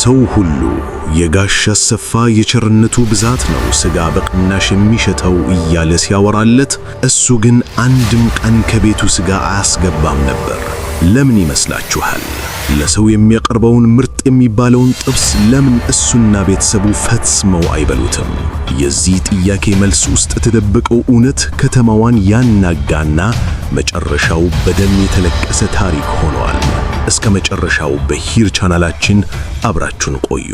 ሰው ሁሉ የጋሽ አሰፋ የቸርነቱ ብዛት ነው ሥጋ በቅናሽ የሚሸጠው እያለ ሲያወራለት፣ እሱ ግን አንድም ቀን ከቤቱ ሥጋ አያስገባም ነበር። ለምን ይመስላችኋል? ለሰው የሚያቀርበውን ምርጥ የሚባለውን ጥብስ ለምን እሱና ቤተሰቡ ፈጽመው አይበሉትም? የዚህ ጥያቄ መልስ ውስጥ የተደበቀው እውነት ከተማዋን ያናጋና መጨረሻው በደም የተለቀሰ ታሪክ ሆኗል። እስከ መጨረሻው በሂር ቻናላችን አብራችሁን ቆዩ።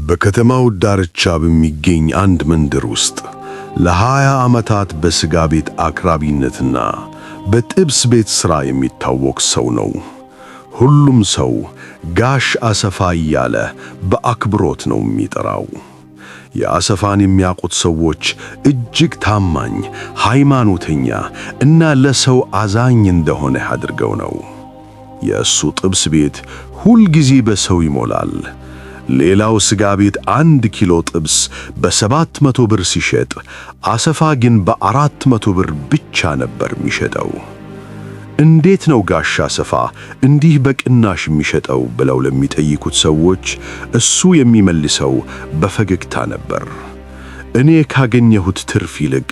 በከተማው ዳርቻ በሚገኝ አንድ መንደር ውስጥ ለ20 ዓመታት በሥጋ ቤት አቅራቢነትና በጥብስ ቤት ሥራ የሚታወቅ ሰው ነው። ሁሉም ሰው ጋሽ አሰፋ እያለ በአክብሮት ነው የሚጠራው። የአሰፋን የሚያውቁት ሰዎች እጅግ ታማኝ፣ ሃይማኖተኛ እና ለሰው አዛኝ እንደሆነ አድርገው ነው። የእሱ ጥብስ ቤት ሁልጊዜ በሰው ይሞላል። ሌላው ሥጋ ቤት 1 ኪሎ ጥብስ በ700 ብር ሲሸጥ፣ አሰፋ ግን በ400 ብር ብቻ ነበር የሚሸጠው። እንዴት ነው ጋሽ አሰፋ እንዲህ በቅናሽ የሚሸጠው ብለው ለሚጠይቁት ሰዎች እሱ የሚመልሰው በፈገግታ ነበር። እኔ ካገኘሁት ትርፍ ይልቅ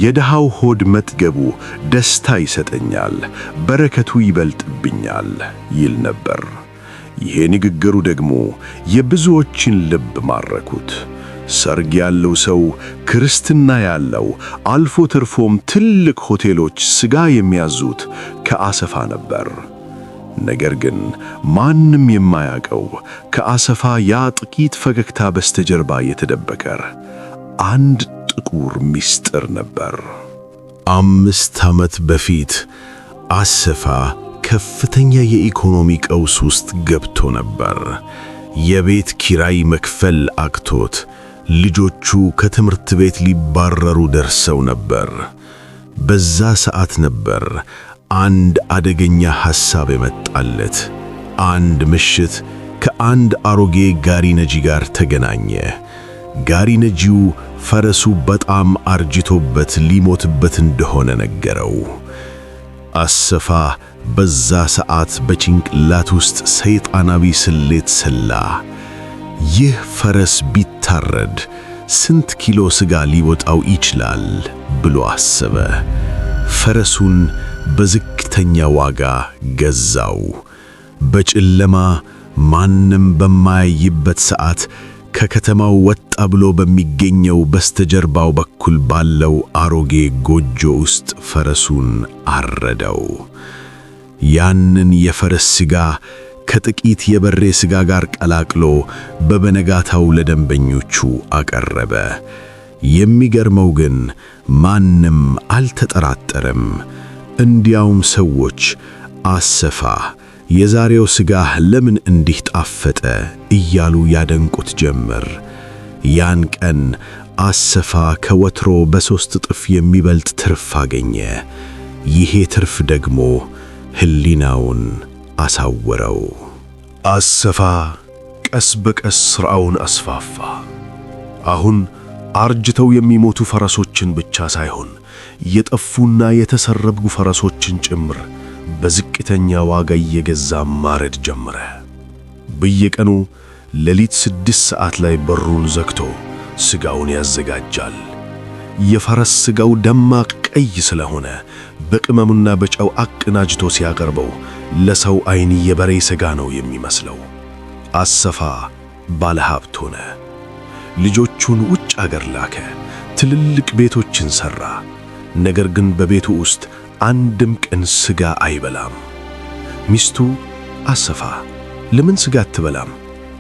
የድሃው ሆድ መጥገቡ ደስታ ይሰጠኛል፣ በረከቱ ይበልጥብኛል ይል ነበር። ይሄ ንግግሩ ደግሞ የብዙዎችን ልብ ማረኩት። ሰርግ ያለው ሰው፣ ክርስትና ያለው፣ አልፎ ተርፎም ትልቅ ሆቴሎች ሥጋ የሚያዙት ከአሰፋ ነበር። ነገር ግን ማንም የማያውቀው ከአሰፋ ያ ጥቂት ፈገግታ በስተጀርባ የተደበቀ አንድ ጥቁር ምስጢር ነበር። 5 ዓመት በፊት አሰፋ ከፍተኛ የኢኮኖሚ ቀውስ ውስጥ ገብቶ ነበር። የቤት ኪራይ መክፈል አቅቶት ልጆቹ ከትምህርት ቤት ሊባረሩ ደርሰው ነበር። በዛ ሰዓት ነበር አንድ አደገኛ ሐሳብ የመጣለት። አንድ ምሽት ከአንድ አሮጌ ጋሪ ነጂ ጋር ተገናኘ። ጋሪ ነጂው ፈረሱ በጣም አርጅቶበት ሊሞትበት እንደሆነ ነገረው። አሰፋ በዛ ሰዓት በጭንቅላት ውስጥ ሰይጣናዊ ስሌት ሰላ። ይህ ፈረስ ቢታረድ ስንት ኪሎ ሥጋ ሊወጣው ይችላል ብሎ አሰበ። ፈረሱን በዝቅተኛ ዋጋ ገዛው። በጨለማ ማንም በማያይበት ሰዓት ከከተማው ወጣ ብሎ በሚገኘው በስተጀርባው በኩል ባለው አሮጌ ጎጆ ውስጥ ፈረሱን አረደው። ያንን የፈረስ ሥጋ ከጥቂት የበሬ ሥጋ ጋር ቀላቅሎ በበነጋታው ለደንበኞቹ አቀረበ። የሚገርመው ግን ማንም አልተጠራጠረም። እንዲያውም ሰዎች አሰፋ የዛሬው ሥጋህ ለምን እንዲህ ጣፈጠ እያሉ ያደንቁት ጀመር። ያን ቀን አሰፋ ከወትሮ በ3 እጥፍ የሚበልጥ ትርፍ አገኘ። ይሄ ትርፍ ደግሞ ሕሊናውን አሳወረው። አሰፋ ቀስ በቀስ ሥራውን አስፋፋ። አሁን አርጅተው የሚሞቱ ፈረሶችን ብቻ ሳይሆን የጠፉና የተሰረጉ ፈረሶችን ጭምር በዝቅተኛ ዋጋ እየገዛ ማረድ ጀመረ። በየቀኑ ሌሊት 6 ሰዓት ላይ በሩን ዘግቶ ሥጋውን ያዘጋጃል። የፈረስ ሥጋው ደማቅ ቀይ ስለሆነ በቅመሙና በጨው አቀናጅቶ ሲያቀርበው ለሰው ዓይን የበሬ ሥጋ ነው የሚመስለው። አሰፋ ባለሀብት ሆነ። ልጆቹን ውጭ አገር ላከ። ትልልቅ ቤቶችን ሠራ። ነገር ግን በቤቱ ውስጥ አንድም ቀን ሥጋ አይበላም። ሚስቱ አሰፋ ለምን ሥጋ አትበላም?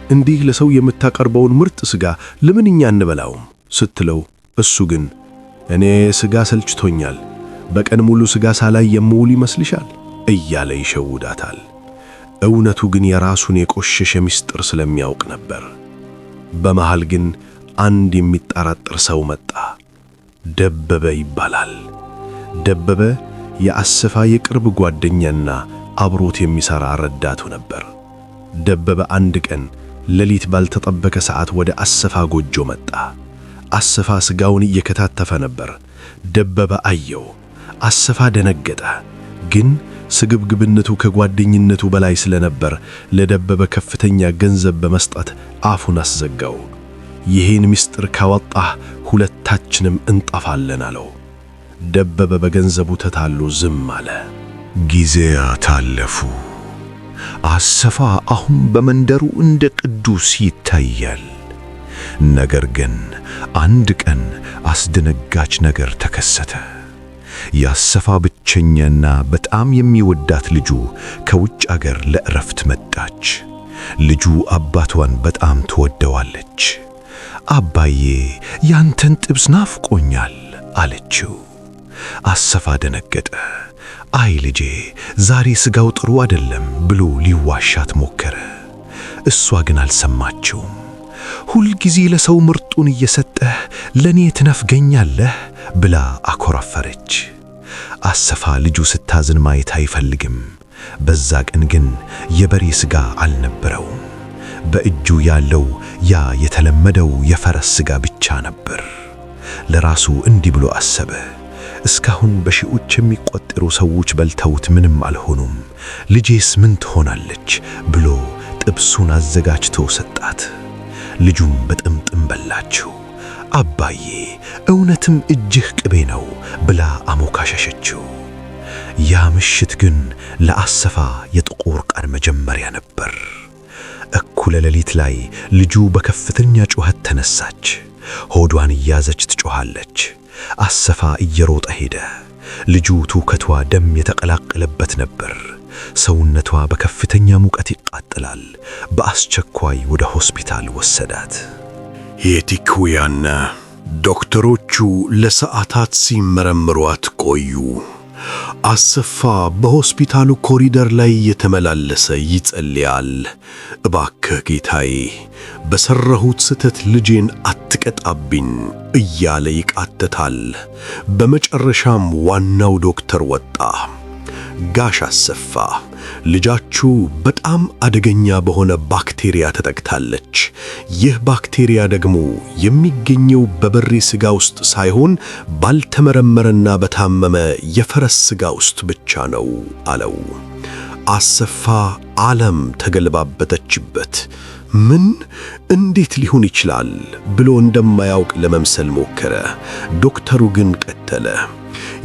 እንዲህ ለሰው የምታቀርበውን ምርጥ ሥጋ ለምን እኛ አንበላውም ስትለው፣ እሱ ግን እኔ ሥጋ ሰልችቶኛል፣ በቀን ሙሉ ሥጋ ሳላይ የምውል ይመስልሻል እያለ ይሸውዳታል። እውነቱ ግን የራሱን የቆሸሸ ምስጢር ስለሚያውቅ ነበር። በመሃል ግን አንድ የሚጠራጠር ሰው መጣ። ደበበ ይባላል። ደበበ የአሰፋ የቅርብ ጓደኛና አብሮት የሚሠራ ረዳቱ ነበር። ደበበ አንድ ቀን ሌሊት ባልተጠበቀ ሰዓት ወደ አሰፋ ጎጆ መጣ። አሰፋ ሥጋውን እየከታተፈ ነበር። ደበበ አየው። አሰፋ ደነገጠ። ግን ስግብግብነቱ ከጓደኝነቱ በላይ ስለነበር ለደበበ ከፍተኛ ገንዘብ በመስጠት አፉን አስዘጋው። ይህን ምስጢር ካወጣህ ሁለታችንም እንጠፋለን አለው። ደበበ በገንዘቡ ተታሎ ዝም አለ። ጊዜያት አለፉ። አሰፋ አሁን በመንደሩ እንደ ቅዱስ ይታያል። ነገር ግን አንድ ቀን አስደነጋጭ ነገር ተከሰተ። የአሰፋ ብቸኛና በጣም የሚወዳት ልጁ ከውጭ አገር ለእረፍት መጣች። ልጁ አባቷን በጣም ትወደዋለች። አባዬ ያንተን ጥብስ ናፍቆኛል አለችው። አሰፋ ደነገጠ። አይ ልጄ ዛሬ ስጋው ጥሩ አይደለም ብሎ ሊዋሻት ሞከረ። እሷ ግን አልሰማችውም። ሁል ጊዜ ለሰው ምርጡን እየሰጠህ ለኔ ትነፍገኛለህ ብላ አኮራፈረች። አሰፋ ልጁ ስታዝን ማየት አይፈልግም። በዛ ቀን ግን የበሬ ስጋ አልነበረውም። በእጁ ያለው ያ የተለመደው የፈረስ ስጋ ብቻ ነበር። ለራሱ እንዲህ ብሎ አሰበ። እስካሁን በሺዎች የሚቆጠሩ ሰዎች በልተውት ምንም አልሆኑም። ልጄስ ምን ትሆናለች ብሎ ጥብሱን አዘጋጅቶ ሰጣት። ልጁም በጥምጥም በላችው። አባዬ እውነትም እጅህ ቅቤ ነው ብላ አሞካሸሸችው። ያ ምሽት ግን ለአሰፋ የጥቁር ቀን መጀመሪያ ነበር። እኩለ ሌሊት ላይ ልጁ በከፍተኛ ጩኸት ተነሳች። ሆዷን እያዘች ትጮኻለች። አሰፋ እየሮጠ ሄደ። ልጁ ትውከቷ ደም የተቀላቀለበት ነበር። ሰውነቷ በከፍተኛ ሙቀት ይቃጠላል። በአስቸኳይ ወደ ሆስፒታል ወሰዳት። የቲኩያና ዶክተሮቹ ለሰዓታት ሲመረምሯት ቆዩ። አሰፋ በሆስፒታሉ ኮሪደር ላይ የተመላለሰ ይጸልያል። እባክህ ጌታዬ በሰራሁት ስህተት ልጄን አትቀጣብኝ እያለ ይቃተታል። በመጨረሻም ዋናው ዶክተር ወጣ። ጋሽ አሰፋ ልጃችሁ በጣም አደገኛ በሆነ ባክቴሪያ ተጠቅታለች። ይህ ባክቴሪያ ደግሞ የሚገኘው በበሬ ስጋ ውስጥ ሳይሆን ባልተመረመረና በታመመ የፈረስ ስጋ ውስጥ ብቻ ነው አለው። አሰፋ ዓለም ተገለባበጠችበት። ምን እንዴት ሊሆን ይችላል ብሎ እንደማያውቅ ለመምሰል ሞከረ። ዶክተሩ ግን ቀጠለ።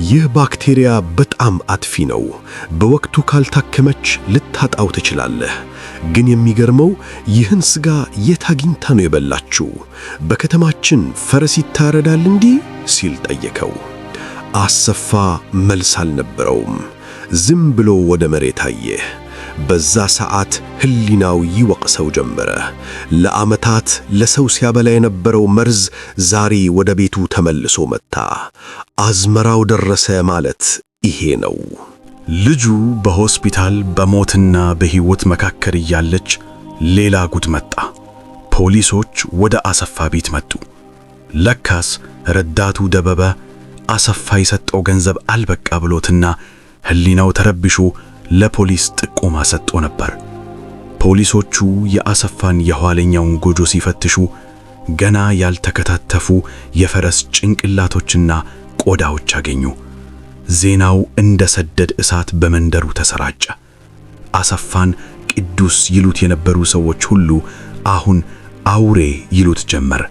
ይህ ባክቴሪያ በጣም አጥፊ ነው። በወቅቱ ካልታከመች ልታጣው ትችላለህ። ግን የሚገርመው ይህን ስጋ የት አግኝታ ነው የበላችሁ? በከተማችን ፈረስ ይታረዳል እንዲህ ሲል ጠየቀው። አሰፋ መልስ አልነበረውም። ዝም ብሎ ወደ መሬት አየ። በዛ ሰዓት ህሊናው ይወቅሰው ጀመረ። ለዓመታት ለሰው ሲያበላ የነበረው መርዝ ዛሬ ወደ ቤቱ ተመልሶ መጣ። አዝመራው ደረሰ ማለት ይሄ ነው። ልጁ በሆስፒታል በሞትና በሕይወት መካከል እያለች ሌላ ጉድ መጣ። ፖሊሶች ወደ አሰፋ ቤት መጡ። ለካስ ረዳቱ ደበበ አሰፋ የሰጠው ገንዘብ አልበቃ ብሎትና ህሊናው ተረብሾ ለፖሊስ ጥቆማ ሰጥቶ ነበር። ፖሊሶቹ የአሰፋን የኋለኛውን ጎጆ ሲፈትሹ ገና ያልተከታተፉ የፈረስ ጭንቅላቶችና ቆዳዎች አገኙ። ዜናው እንደ ሰደድ እሳት በመንደሩ ተሰራጨ። አሰፋን ቅዱስ ይሉት የነበሩ ሰዎች ሁሉ አሁን አውሬ ይሉት ጀመር።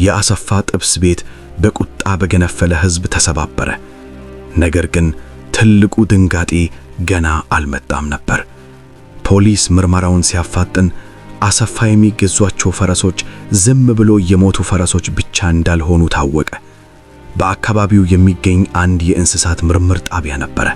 የአሰፋ ጥብስ ቤት በቁጣ በገነፈለ ሕዝብ ተሰባበረ። ነገር ግን ትልቁ ድንጋጤ ገና አልመጣም ነበር። ፖሊስ ምርመራውን ሲያፋጥን አሰፋ የሚገዟቸው ፈረሶች ዝም ብሎ የሞቱ ፈረሶች ብቻ እንዳልሆኑ ታወቀ። በአካባቢው የሚገኝ አንድ የእንስሳት ምርምር ጣቢያ ነበረ።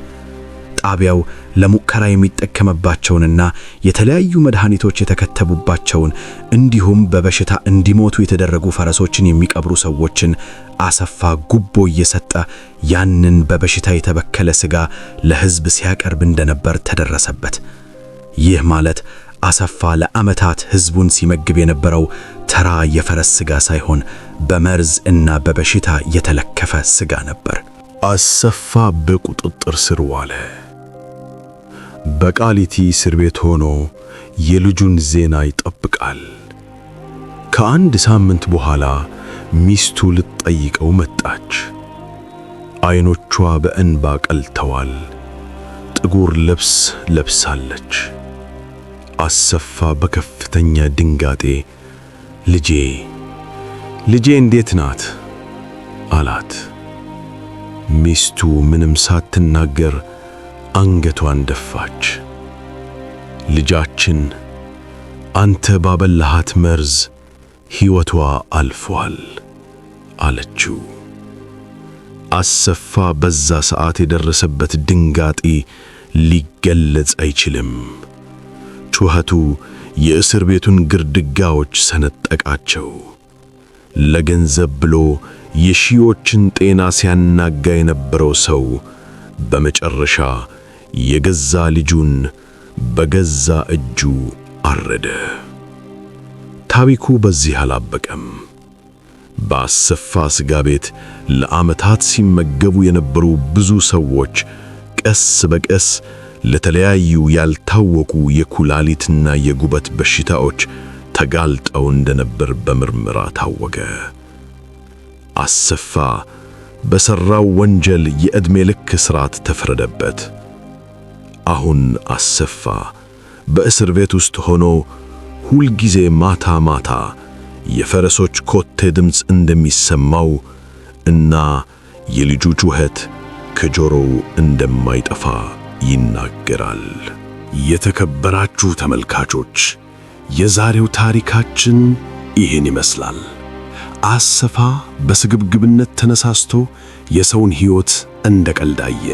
ጣቢያው ለሙከራ የሚጠቀምባቸውንና የተለያዩ መድኃኒቶች የተከተቡባቸውን እንዲሁም በበሽታ እንዲሞቱ የተደረጉ ፈረሶችን የሚቀብሩ ሰዎችን አሰፋ ጉቦ እየሰጠ ያንን በበሽታ የተበከለ ሥጋ ለሕዝብ ሲያቀርብ እንደነበር ተደረሰበት። ይህ ማለት አሰፋ ለዓመታት ሕዝቡን ሲመግብ የነበረው ተራ የፈረስ ሥጋ ሳይሆን በመርዝ እና በበሽታ የተለከፈ ሥጋ ነበር። አሰፋ በቁጥጥር ስር ዋለ። በቃሊቲ እስር ቤት ሆኖ የልጁን ዜና ይጠብቃል። ከአንድ ሳምንት በኋላ ሚስቱ ልትጠይቀው መጣች። ዓይኖቿ በእንባ ቀልተዋል። ጥቁር ልብስ ለብሳለች። አሰፋ በከፍተኛ ድንጋጤ ልጄ እንዴት ናት አላት። ሚስቱ ምንም ሳትናገር አንገቷን ደፋች። ልጃችን አንተ ባበላሃት መርዝ ሕይወቷ አልፏል አለችው። አሰፋ በዛ ሰዓት የደረሰበት ድንጋጤ ሊገለጽ አይችልም። ጩኸቱ የእስር ቤቱን ግድግዳዎች ሰነጠቃቸው። ለገንዘብ ብሎ የሺዎችን ጤና ሲያናጋ የነበረው ሰው በመጨረሻ የገዛ ልጁን በገዛ እጁ አረደ። ታሪኩ በዚህ አላበቀም። በአሰፋ ስጋ ቤት ለዓመታት ሲመገቡ የነበሩ ብዙ ሰዎች ቀስ በቀስ ለተለያዩ ያልታወቁ የኩላሊትና የጉበት በሽታዎች ተጋልጠው እንደነበር በምርመራ ታወቀ። አሰፋ በሠራው ወንጀል የዕድሜ ልክ እስራት ተፈረደበት። አሁን አሰፋ በእስር ቤት ውስጥ ሆኖ ሁልጊዜ ማታ ማታ የፈረሶች ኮቴ ድምፅ እንደሚሰማው እና የልጁ ጩኸት ከጆሮው እንደማይጠፋ ይናገራል። የተከበራችሁ ተመልካቾች፣ የዛሬው ታሪካችን ይህን ይመስላል። አሰፋ በስግብግብነት ተነሳስቶ የሰውን ሕይወት እንደ ቀልድ አየ።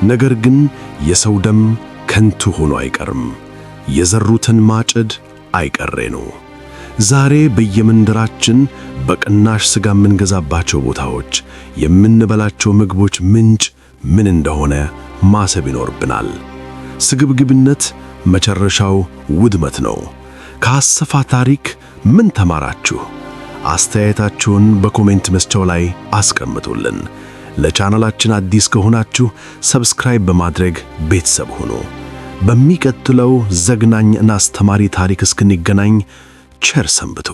ነገር ግን የሰው ደም ከንቱ ሆኖ አይቀርም። የዘሩትን ማጨድ አይቀሬ ነው። ዛሬ በየመንደራችን በቅናሽ ሥጋ የምንገዛባቸው ቦታዎች የምንበላቸው ምግቦች ምንጭ ምን እንደሆነ ማሰብ ይኖርብናል። ስግብግብነት መጨረሻው ውድመት ነው። ከአሰፋ ታሪክ ምን ተማራችሁ? አስተያየታችሁን በኮሜንት መስጫው ላይ አስቀምጡልን። ለቻናላችን አዲስ ከሆናችሁ ሰብስክራይብ በማድረግ ቤተሰብ ሁኑ። በሚቀጥለው ዘግናኝ እና አስተማሪ ታሪክ እስክንገናኝ ቸር ሰንብቱ።